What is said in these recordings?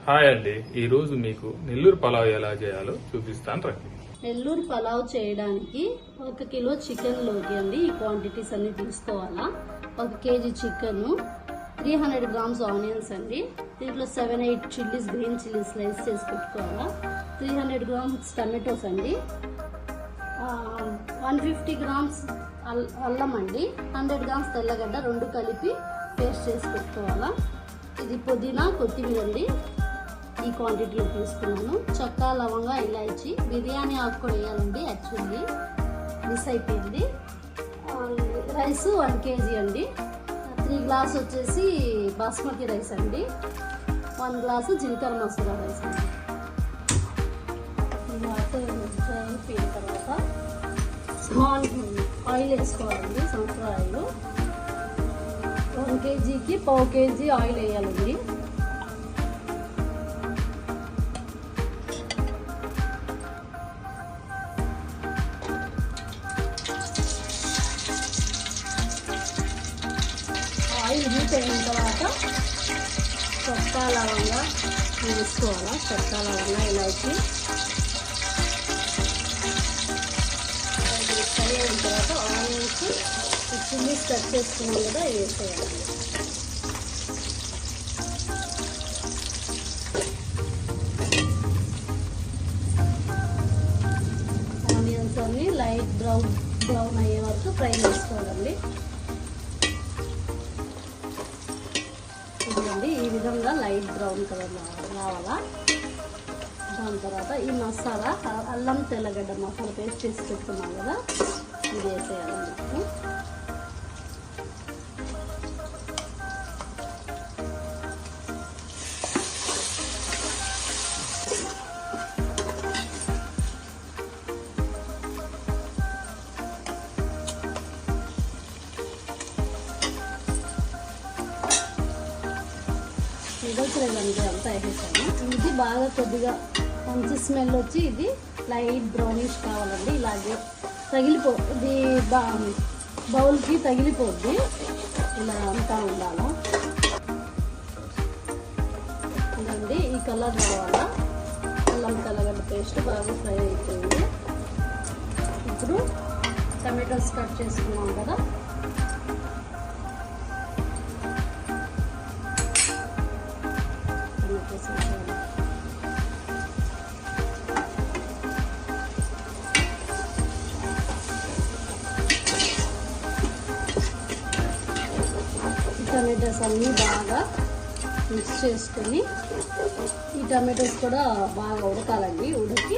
Hi అండి, ఈ రోజు మీకు నెల్లూరు పలావ్ ఎలా చేయాలో చూపిస్తాను రండి. నెల్లూరు పలావ్ చేయడానికి 1 కిలో చికెన్ లోకి అండి ఈ క్వాంటిటీస్ అన్ని తీసుకోవాలా. 1 కేజీ చికెన్, 300 గ్రామ్స్ ఆనియన్స్ అండి, దీంట్లో 7-8 చిల్లీస్, గ్రీన్ చిల్లీస్ స్లైస్ చేసి పెట్టుకోవాలా. 300 గ్రామ్స్ టమాటోస్ అండి, 150 గ్రామ్స్ అల్లం అండి, 100 గ్రామ్స్ తెల్లగడ్డ, 2 కలిపి పేస్ట్ చేసి పెట్టుకోవాలా. ఇది పుదీనా, కొత్తిమీర అండి, ఈ క్వాంటిటీలో తీసుకున్నాను. చెక్క, లవంగా, ఇలాచి, బిర్యానీ ఆకు కూడా వేయాలండి, యాక్చువల్లీ మిస్ అయిపోయింది. రైస్ 1 కేజీ అండి, 3 గ్లాస్ వచ్చేసి బాస్మతి రైస్ అండి, 1 గ్లాసు జీలకర్ర మసూరా రైస్ అండి. వాటర్ అయిపోయిన తర్వాత ఆయిల్ వేసుకోవాలండి, సన్ఫ్లవర్ ఆయిల్. 1 కేజీకి 1/2 కేజీ ఆయిల్ వేయాలండి. ఆయిల్ హీట్ అయిన తర్వాత చెక్క, లవంగా వేసుకోవాలా. చెక్క, లవంగా, ఇలాచి ఫ్రై అయిన తర్వాత ఆనియన్స్, చిల్లీస్ కట్ చేసుకున్నాం కదా, ఇవి వేసేయాలి. ఆనియన్స్ అన్ని లైట్ బ్రౌన్ అయ్యే వరకు ఫ్రై చేసుకోవాలండి. ఇదండి, ఈ విధంగా లైట్ బ్రౌన్ కలర్ రావాలా. దాని తర్వాత ఈ మసాలా, అల్లం తెల్లగడ్డ మసాలా పేస్ట్ చేసి పెట్టుకున్నాం కదా, ఇది వేసేయాలండి. మిగల్చలేదండి, అంతా వేసేసాను. ఇది బాగా కొద్దిగా మంచి స్మెల్ వచ్చి ఇది లైట్ బ్రౌనిష్ కావాలండి. ఇలాగే ఇది బౌల్కి తగిలిపోద్ది, ఇలా అంతా ఉండాలా. ఇదండి, ఈ కలర్ రావాలా. అల్లం తెల్లగడ్డ పేస్ట్ బాగా ఫ్రై అయిపోయింది. ఇప్పుడు టమాటోస్ కట్ చేసుకున్నాం కదా, టమాటోస్ అన్నీ బాగా మిక్స్ చేసుకొని, ఈ టమాటోస్ కూడా బాగా ఉడకాలండి. ఉడికి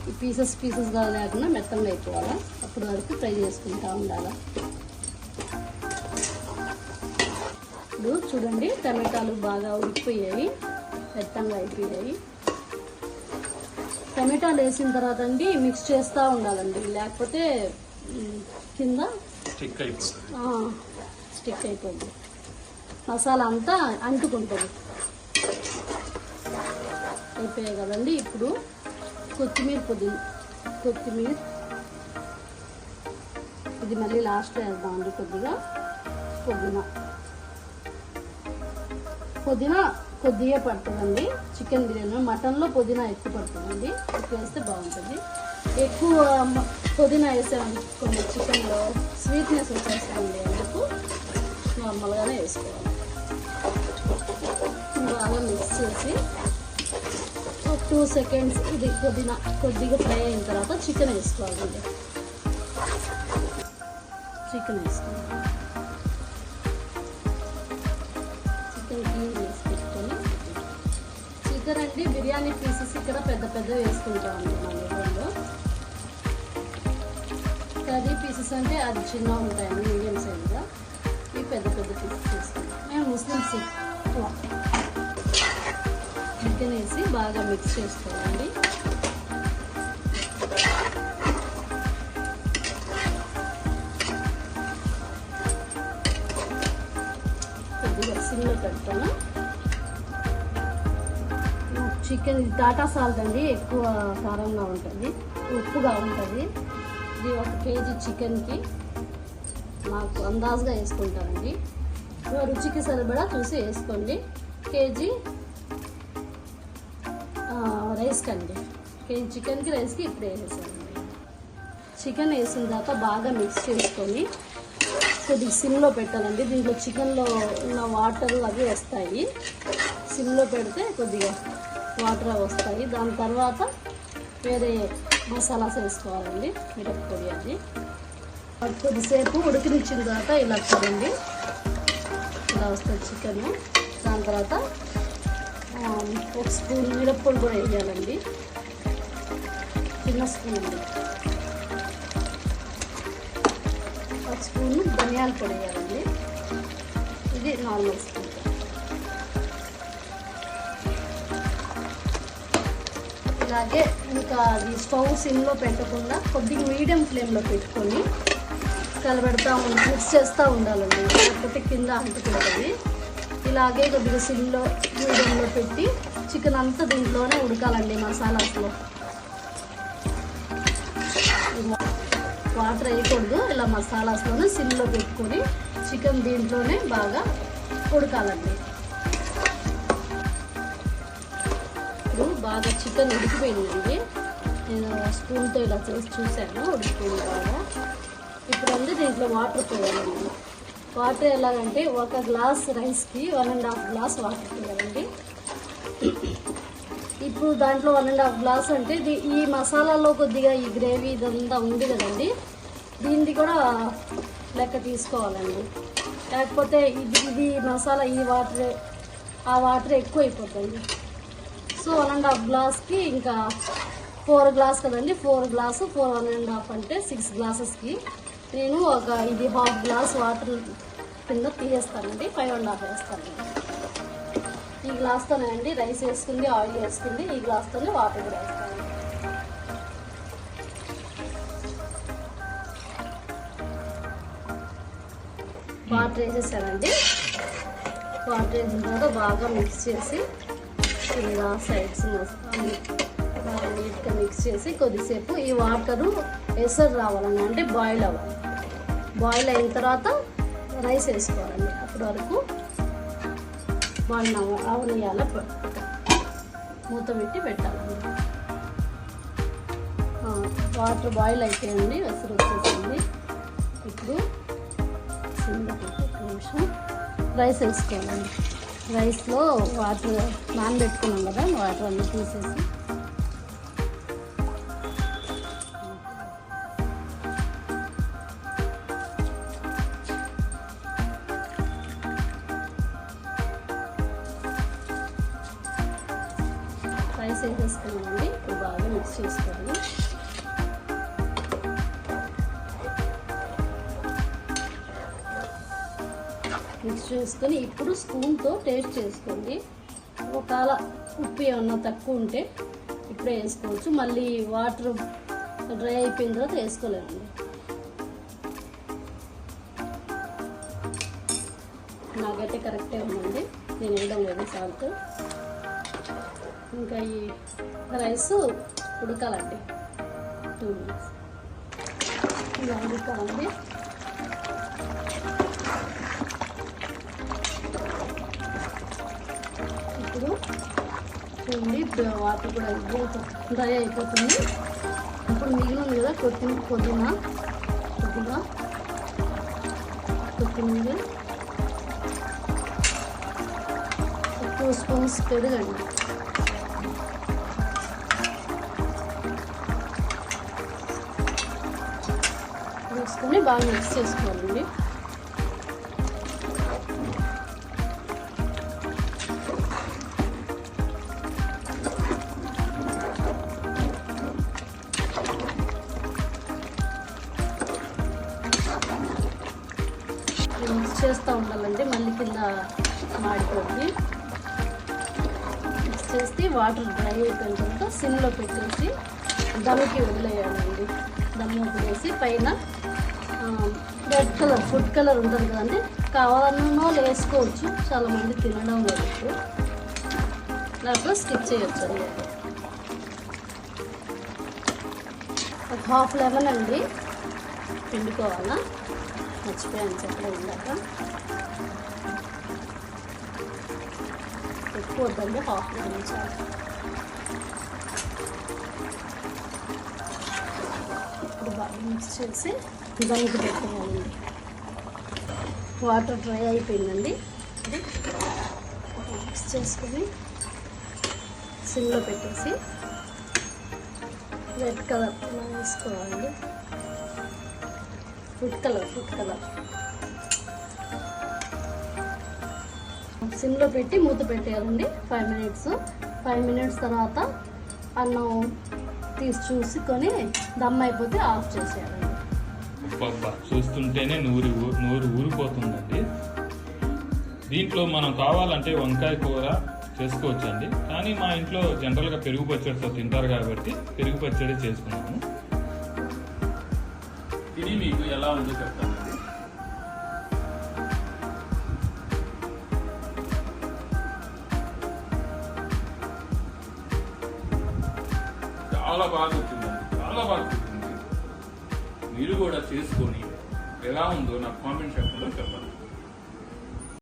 ఈ పీసెస్గా లేకుండా మెత్తంగా అయిపోవాలా. అప్పటి వరకు ఫ్రై చేసుకుంటూ ఉండాలి. ఇప్పుడు చూడండి, టమాటాలు బాగా ఉడికిపోయాయి, మెత్తంగా అయిపోయాయి. టమాటాలు వేసిన తర్వాత అండి మిక్స్ చేస్తూ ఉండాలండి, లేకపోతే కింద స్టిక్ అయిపోతుంది, మసాలా అంతా అంటుకుంటుంది. అయిపోయాయి కదండి. ఇప్పుడు కొత్తిమీర ఇది మళ్ళీ లాస్ట్లో వేద్దామండి. పుదీనా కొద్దిగా పడుతుందండి. చికెన్ బిర్యానీ మటన్లో పుదీనా ఎక్కువ పడుతుందండి, ఎక్కువ వేస్తే బాగుంటుంది. ఎక్కువ పుదీనా వేసామనుకోండి చికెన్లో స్వీట్నెస్ వచ్చేస్తుంది, అందుకు నార్మల్గానే వేసుకోవాలి. బాగా మిక్స్ చేసి 2 సెకండ్స్ ఇది కొద్దిగా ఫ్రై అయిన తర్వాత చికెన్ వేసుకోవాలండి. చికెన్ క్లీన్ చేసి పెట్టుకొని, చికెన్ అండి బిర్యానీ పీసెస్ ఇక్కడ పెద్ద వేసుకుంటామండి మన ఊళ్ళో. కర్రీ పీసెస్ అంటే అది చిన్నగా ఉంటాయండి, మీడియం సైజ్గా. ఇవి పెద్ద పీసెస్ వేసుకుంటాం. మేము ముస్లిమ్స్ ఎక్కువ. చికెన్ వేసి బాగా మిక్స్ చేసుకోవాలండి. కొద్దిగా సిమ్లో పెడతాను. చికెన్ టాటా సాల్ట్ అండి, ఎక్కువ కారంగా ఉంటుంది, ఉప్పుగా ఉంటుంది. ఇది 1 కేజీ చికెన్కి నాకు అందాజుగా వేసుకుంటానండి. రుచికి సరిపడా చూసి వేసుకోండి. కేజీ రైస్కి అండి, కేజీ చికెన్కి రైస్కి ఇప్పుడే వేసేసానండి. చికెన్ వేసిన తర్వాత బాగా మిక్స్ చేసుకొని కొద్దిగా సిమ్లో పెట్టాలండి. దీంట్లో చికెన్లో ఉన్న వాటర్ అవి వస్తాయి, సిమ్లో పెడితే కొద్దిగా వాటర్ అవి వస్తాయి. దాని తర్వాత వేరే మసాలాస్ వేసుకోవాలండి, మిరప్పొడి అది. కొద్దిసేపు ఉడికినిచ్చిన తర్వాత ఇలా చూడండి, ఇలా వస్తుంది చికెన్. దాని తర్వాత ఒక స్పూన్ మిరప్పొడి కూడా వేయాలండి, చిన్న స్పూన్ అండి. ఒక స్పూన్ ధనియాల పొడి వేయాలండి, ఇది నార్మల్ స్పూన్. ఇలాగే ఇంకా అది స్టవ్ సిమ్లో పెట్టకుండా కొద్దిగా మీడియం ఫ్లేమ్లో పెట్టుకొని కలబెడతా మిక్స్ చేస్తూ ఉండాలండి, లేకపోతే కింద అంటుకుంటుంది. ఇలాగే కొద్దిగా సిమ్లో మీడియంలో పెట్టి చికెన్ అంతా దీంట్లోనే ఉడకాలండి, మసాలాస్లో. వాటర్ వేయకూడదు, ఇలా మసాలాస్లోనే సిమ్లో పెట్టుకొని చికెన్ దీంట్లోనే బాగా ఉడకాలండి. ఇప్పుడు బాగా చికెన్ ఉడికిపోయిందండి, నేను స్పూన్తో ఇలా చేసి చూశాను, ఉడికిపోయింది బాగా. ఇప్పుడు అంటే దీంట్లో వాటర్ పోయాలండి. వాటర్ ఎలాగంటే ఒక గ్లాస్ రైస్కి 1.5 గ్లాస్ వాటర్ పోయాలండి. ఇప్పుడు దాంట్లో 1.5 గ్లాస్ అంటే ఈ మసాలాలో కొద్దిగా ఈ గ్రేవీ ఇదంతా ఉంది కదండి, దీన్ని కూడా లెక్క తీసుకోవాలండి. లేకపోతే ఇది మసాలా ఈ వాటర్ ఆ వాటర్ ఎక్కువ అయిపోతుంది. సో 1.5 గ్లాస్కి ఇంకా 4 గ్లాస్ కదండి, 4 గ్లాసు 4 1.5 అంటే 6 గ్లాసెస్కి నేను ఇది 1/2 గ్లాస్ వాటర్ కింద తీసేస్తానండి, 5.5 వేస్తానండి. ఈ గ్లాస్తోనే అండి రైస్ వేసుకుంది, ఆయిల్ వేసుకుంది, ఈ గ్లాస్తోనే వాటర్ కూడా వేస్తాను. వాటర్ వేసేసానండి. వాటర్ వేసిన తర్వాత బాగా మిక్స్ చేసి ఇలా సైడ్స్ బాగా నీట్గా మిక్స్ చేసి కొద్దిసేపు ఈ వాటరు ఎసరు రావాలన్నా అంటే బాయిల్ అవ్వాలి. బాయిల్ అయిన తర్వాత రైస్ వేసుకోవాలండి, అప్పటి వరకు బాయిల్ అవనియాల మూత పెట్టి పెట్టాలండి. వాటర్ బాయిల్ అయిపోయింది, ఎసరు వచ్చేసింది. ఇప్పుడు ఒక నిమిషం రైస్ వేసుకోవాలండి. రైస్లో వాటర్ నానబెట్టుకున్నాం కదా, వాటర్ అన్నీ తీసేసి రైస్ వేసేసుకున్నామండి. ఇప్పుడు బాగా మిక్స్ చేసుకోవాలి. మిక్స్ చేసుకొని ఇప్పుడు స్పూన్తో టేస్ట్ చేసుకోండి. ఒకవేళ ఉప్పు ఏమన్నా తక్కువ ఉంటే ఇప్పుడే వేసుకోవచ్చు, మళ్ళీ వాటర్ డ్రై అయిపోయిన తర్వాత వేసుకోలేదండి. నాకైతే కరెక్టే ఉందండి, నేను వేయడం లేదు సాల్ట్. ఇంకా ఈ రైస్ ఉడకాలండి, 2 మినిట్స్ ఇలా ఉడకాలండి. ఇప్పుడు చూడండి, వాటర్ కూడా డ్రై అయిపోతుంది. ఇప్పుడు మిగిలింది కదా కొద్దిగా కొత్తిమీర, 2 స్పూన్స్ పెరుగండి, వేసుకొని బాగా మిక్స్ చేసుకోవాలండి. మిక్స్ చేస్తూ ఉండాలండి, మళ్ళీ కింద మాడిపోద్ది. మిక్స్ చేస్తే వాటర్ డ్రై అయిపోయిన తర్వాత సిమ్లో పెట్టేసి దమ్ముకి వదిలేయాలండి. దమ్ము వదిలేసి పైన రెడ్ కలర్ ఫుడ్ కలర్ ఉంటుంది కదండి, కావాలన్నో వేసుకోవచ్చు, చాలామంది తినడం లేదు, లేకపోతే స్కిప్ చేయొచ్చు అండి. ఒక 1/2 లెమన్ అండి పిండుకోవాలా, మర్చిపోయాను చెప్పలేదు ఇందాక. ఎక్కువ వద్దండి, 1/2 లెమన్ చాలు. మిక్స్ చేసి దానికి పెట్టేయాలండి. వాటర్ డ్రై అయిపోయిందండి. ఇది మిక్స్ చేసుకొని సిమ్లో పెట్టేసి రెడ్ కలర్ ఇలా వేసుకోవాలి. ఫుడ్ కలర్ సిమ్లో పెట్టి మూత పెట్టేయాలండి 5 మినిట్స్. 5 మినిట్స్ తర్వాత అన్నం తీసి చూసుకొని దమ్ అయిపోతే ఆఫ్ చేసేయాలండి. చూస్తుంటేనే నూరు ఊరిపోతుందండి. దీంట్లో మనం కావాలంటే వంకాయ కూర చేసుకోవచ్చండి, కానీ మా ఇంట్లో జనరల్గా పెరుగు పచ్చడితో తింటారు కాబట్టి పెరుగు పచ్చడి చేసుకున్నాము. ఇది మీకు ఎలా ఉందో చెప్తానండి. చాలా బాగా వచ్చిందండి, చాలా బాగా వచ్చింది. మీరు కూడా చేసుకొని ఎలా ఉందో నాకు కామెంట్ సెక్షన్లో చెప్పండి.